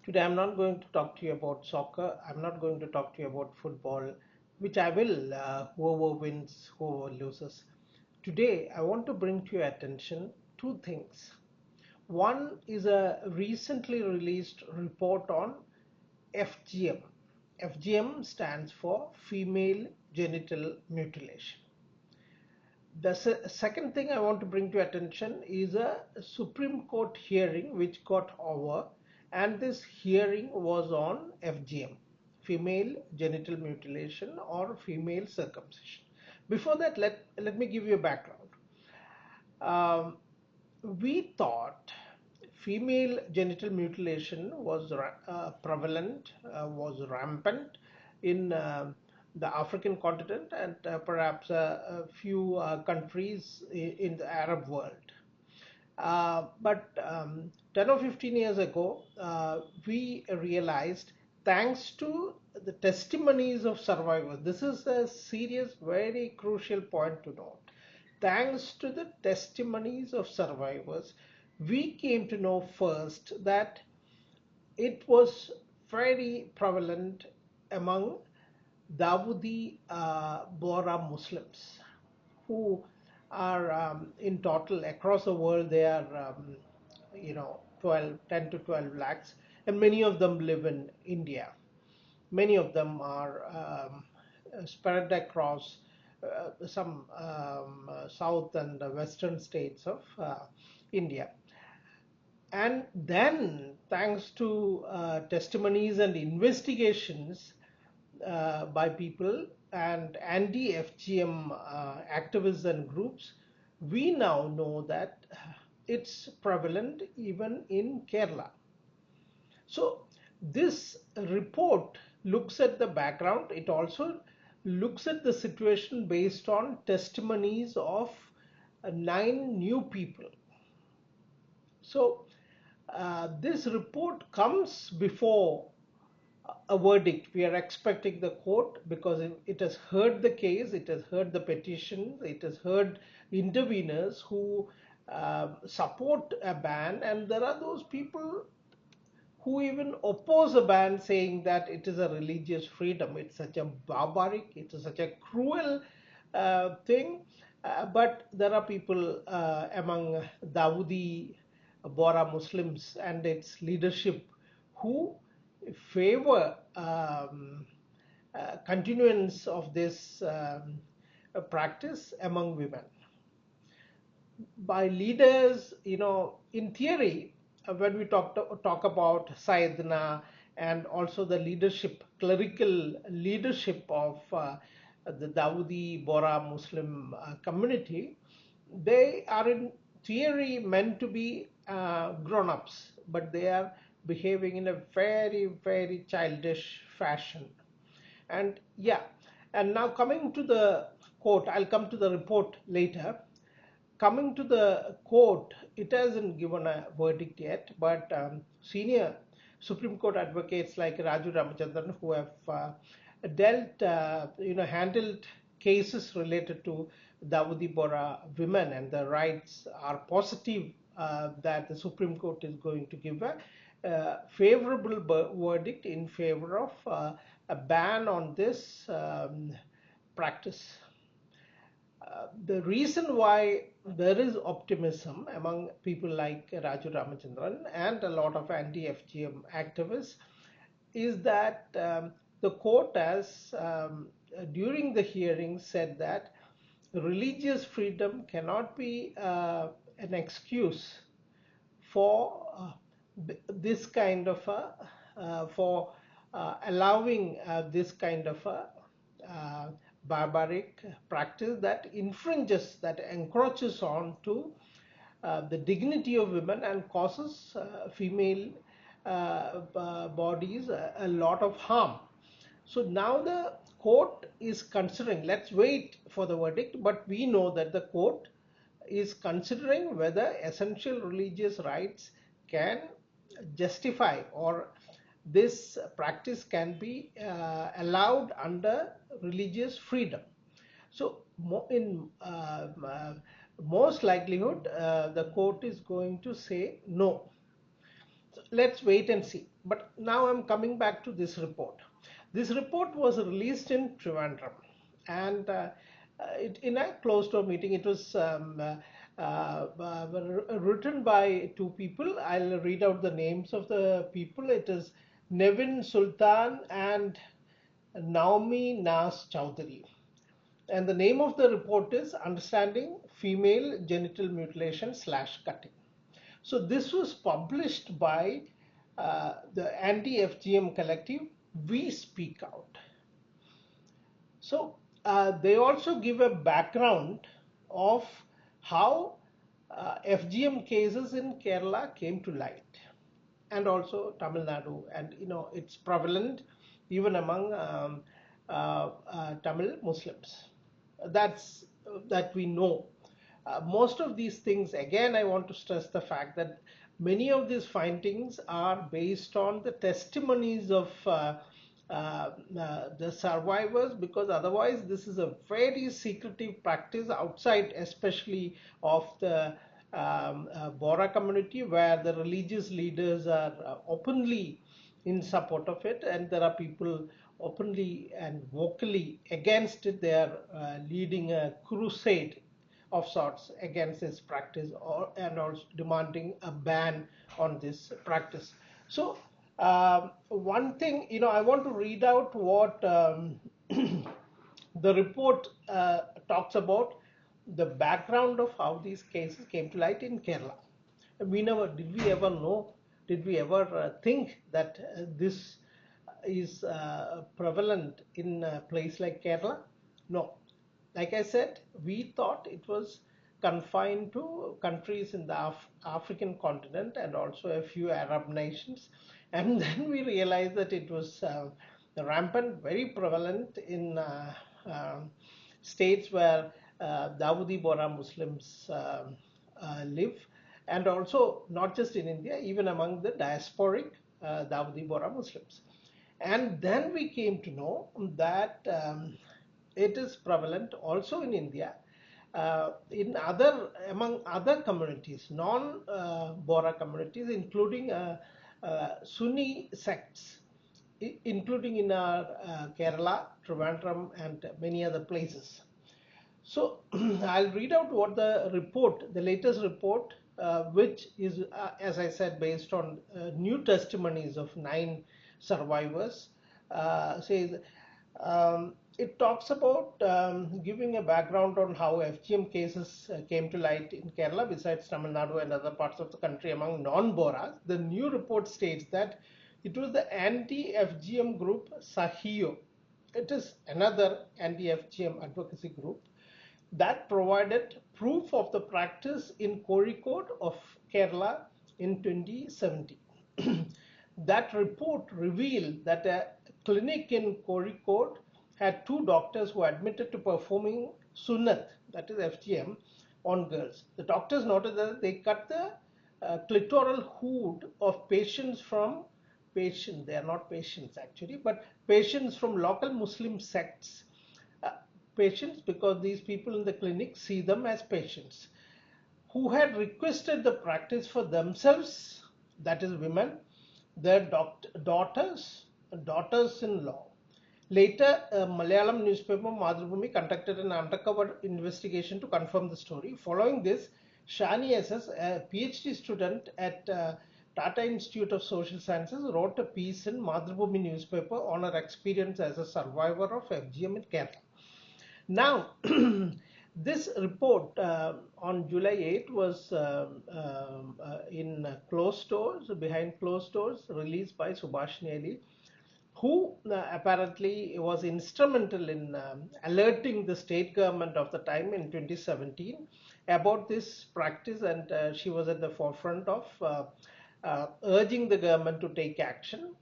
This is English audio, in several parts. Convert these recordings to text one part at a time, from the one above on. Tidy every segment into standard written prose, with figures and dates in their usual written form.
Today, I'm not going to talk to you about soccer. I'm not going to talk to you about football, which I will, whoever wins, whoever loses. Today, I want to bring to your attention two things. One is a recently released report on FGM. FGM stands for female genital mutilation. The second thing I want to bring to attention is a Supreme Court hearing which got over, and this hearing was on FGM, female genital mutilation or female circumcision. Before that, let me give you a background. Um, we thought female genital mutilation was prevalent, was rampant in the African continent and perhaps a few countries in the Arab world. But 10 or 15 years ago, we realized, thanks to the testimonies of survivors, this is a serious, very crucial point to note. Thanks to the testimonies of survivors, we came to know first that it was very prevalent among Dawoodi Bohra Muslims, who are in total across the world. They are, 10 to 12 lakhs, and many of them live in India. Many of them are spread across some south and western states of India. And then, thanks to testimonies and investigations by people and anti-FGM activists and groups, we now know that it's prevalent even in Kerala. So this report looks at the background. It also looks at the situation based on testimonies of 9 new people. So this report comes before a verdict. We are expecting the court, because it has heard the case, it has heard the petitions, it has heard interveners who support a ban, and there are those people who even oppose a ban, saying that it is a religious freedom. It's such a barbaric, it is such a cruel thing. But there are people among Dawoodi Bohra Muslims and its leadership who favor continuance of this practice among women by leaders. In theory, when we talk about Sayyidina and also the leadership, clerical leadership of the Dawoodi Bohra Muslim community, they are in theory meant to be grown-ups, but they are behaving in a very, very childish fashion. And yeah, and now coming to the court, I'll come to the report later. Coming to the court, it hasn't given a verdict yet, but senior Supreme Court advocates like Raju Ramachandran, who have handled cases related to Dawoodi Bohra women and the rights, are positive that the Supreme Court is going to give a favorable verdict in favor of a ban on this practice. The reason why there is optimism among people like Raju Ramachandran and a lot of anti-FGM activists is that the court has, during the hearing, said that religious freedom cannot be an excuse for this kind of for allowing this kind of barbaric practice that infringes, that encroaches on to the dignity of women and causes female bodies a lot of harm. So now the court is considering, let's wait for the verdict, but we know that the court is considering whether essential religious rights can justify, or this practice can be allowed under religious freedom. So in most likelihood, the court is going to say no. So let's wait and see. But now I'm coming back to this report. This report was released in Trivandrum, and in a closed-door meeting. It was written by two people. I'll read out the names of the people. It is Nevin Sultan and Naomi Nas Chowdhury. And the name of the report is Understanding Female Genital Mutilation / Cutting. So this was published by the anti-FGM collective We Speak Out. So they also give a background of how FGM cases in Kerala came to light, and also Tamil Nadu, and it's prevalent even among Tamil Muslims. That we know. Most of these things, again, I want to stress the fact that many of these findings are based on the testimonies of the survivors, because otherwise this is a very secretive practice outside, especially of the Bohra community, where the religious leaders are openly in support of it, and there are people openly and vocally against it. They are leading a crusade of sorts against this practice, and also demanding a ban on this practice. So one thing, I want to read out what the report talks about, the background of how these cases came to light in Kerala. Did we ever know, did we ever think that this is prevalent in a place like Kerala? No. Like I said, we thought it was confined to countries in the African continent and also a few Arab nations. And then we realized that it was rampant, very prevalent in states where Dawoodi Bohra Muslims live, and also not just in India, even among the diasporic Dawoodi Bohra Muslims. And then we came to know that it is prevalent also in India, among other communities, non-Bohra communities, including Sunni sects, including in our Kerala, Trivandrum, and many other places. So I'll read out what the latest report, which is, as I said, based on new testimonies of 9 survivors, says. It talks about giving a background on how FGM cases came to light in Kerala, besides Tamil Nadu and other parts of the country among non-Bohras. The new report states that it was the anti-FGM group Sahiyo. It is another anti-FGM advocacy group that provided proof of the practice in Kozhikode of Kerala in 2017. That report revealed that a clinic in Kozhikode had 2 doctors who admitted to performing sunnat, that is FGM, on girls. The doctors noted that they cut the clitoral hood of they are not patients actually, but patients from local Muslim sects. Patients, because these people in the clinic see them as patients, who had requested the practice for themselves, that is women, their daughters-in-law. Later, a Malayalam newspaper, Madhubhumi, conducted an undercover investigation to confirm the story. Following this, Shani SS, a PhD student at Tata Institute of Social Sciences, wrote a piece in Madhubhumi newspaper on her experience as a survivor of FGM in Kerala. Now, this report on July 8 was in closed doors, behind closed doors, released by Subhashini Ali, who apparently was instrumental in alerting the state government of the time in 2017 about this practice, and she was at the forefront of urging the government to take action.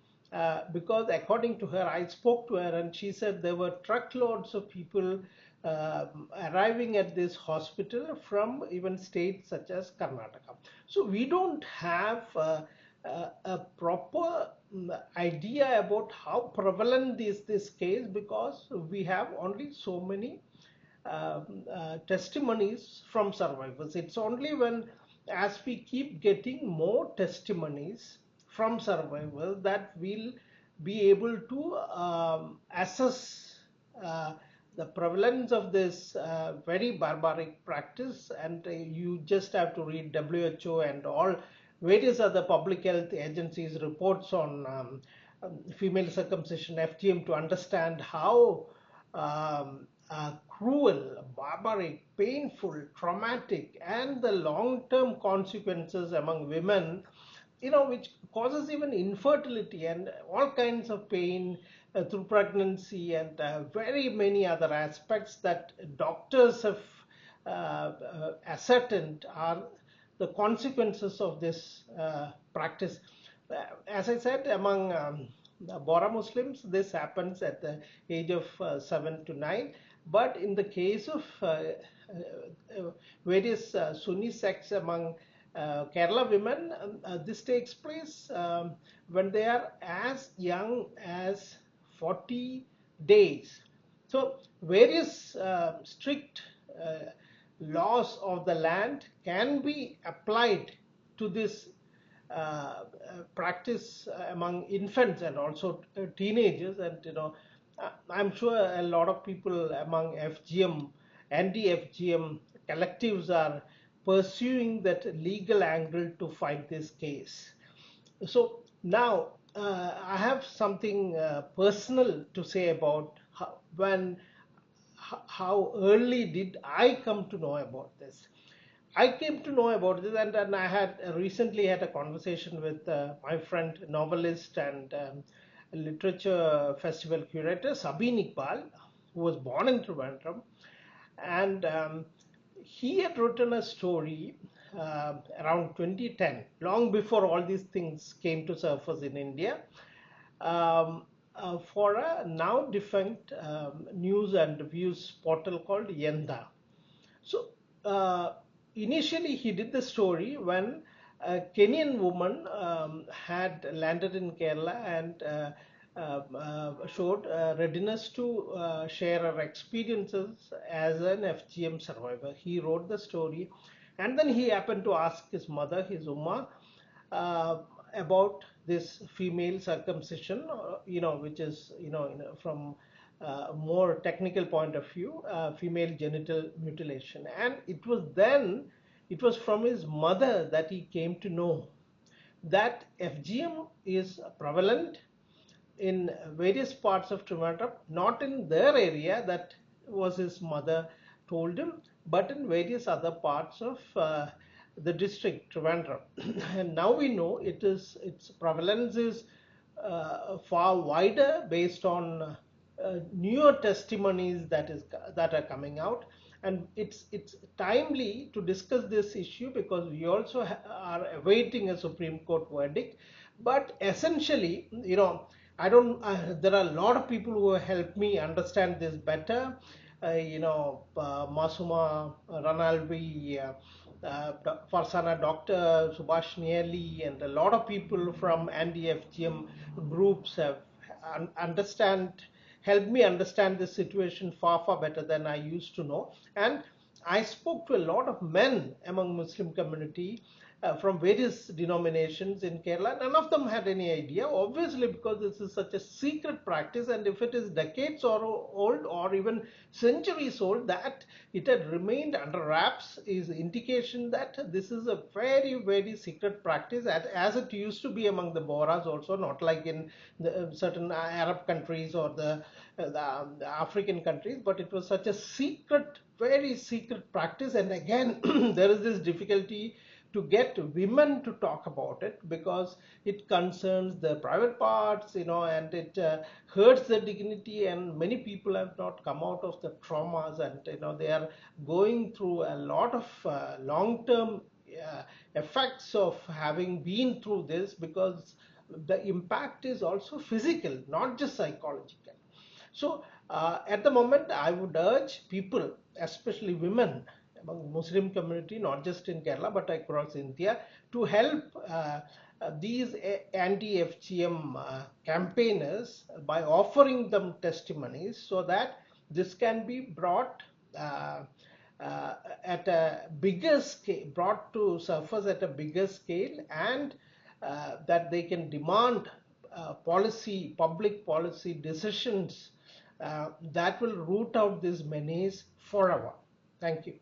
Because according to her, I spoke to her and she said there were truckloads of people arriving at this hospital from even states such as Karnataka. So we don't have a proper idea about how prevalent is this case, because we have only so many testimonies from survivors. It's only when, as we keep getting more testimonies from survivors that will be able to assess the prevalence of this very barbaric practice. And you just have to read WHO and all various other public health agencies reports on female circumcision, FGM, to understand how cruel, barbaric, painful, traumatic, and the long-term consequences among women, which causes even infertility and all kinds of pain through pregnancy, and very many other aspects that doctors have ascertained are the consequences of this practice. As I said, among Bohra Muslims, this happens at the age of 7 to 9. But in the case of various Sunni sects among Kerala women, this takes place when they are as young as 40 days. So various strict laws of the land can be applied to this practice among infants and also teenagers. And I'm sure a lot of people among FGM, anti-FGM collectives are pursuing that legal angle to fight this case. So now I have something personal to say about how early did I come to know about this. I came to know about this, and I had recently had a conversation with my friend, novelist, and literature festival curator Sabine Iqbal, who was born in Trivandrum, and he had written a story around 2010, long before all these things came to surface in India, for a now defunct news and views portal called Yenda. So initially he did the story when a Kenyan woman had landed in Kerala and showed readiness to share her experiences as an FGM survivor. He wrote the story, and then he happened to ask his mother, his Umma, about this female circumcision, which is, from more technical point of view, female genital mutilation. And it was from his mother that he came to know that FGM is prevalent in various parts of Trivandrum, not in their area, that was his mother told him, but in various other parts of the district Trivandrum. And now we know its prevalence is far wider based on newer testimonies that are coming out. And it's timely to discuss this issue because we also are awaiting a Supreme Court verdict. But essentially, I don't. There are a lot of people who have helped me understand this better. Masuma Ranalvi, Farsana Dr. Subhash Niali, and a lot of people from anti-FGM groups have helped me understand this situation far better than I used to know. And I spoke to a lot of men among Muslim community from various denominations in Kerala. None of them had any idea, obviously, because this is such a secret practice, and if it is decades or old or even centuries old, that it had remained under wraps is indication that this is a very secret practice, as it used to be among the Bohras also, not like in the certain Arab countries or the African countries, but it was such a secret, very secret practice. And again, there is this difficulty to get women to talk about it because it concerns the private parts, and it hurts their dignity, and many people have not come out of the traumas, and they are going through a lot of long-term effects of having been through this, because the impact is also physical, not just psychological. So at the moment, I would urge people, especially women among Muslim community, not just in Kerala but across India, to help these anti-FGM campaigners by offering them testimonies, so that this can be brought at a bigger scale, brought to surface at a bigger scale, and that they can demand public policy decisions that will root out this menace forever. Thank you.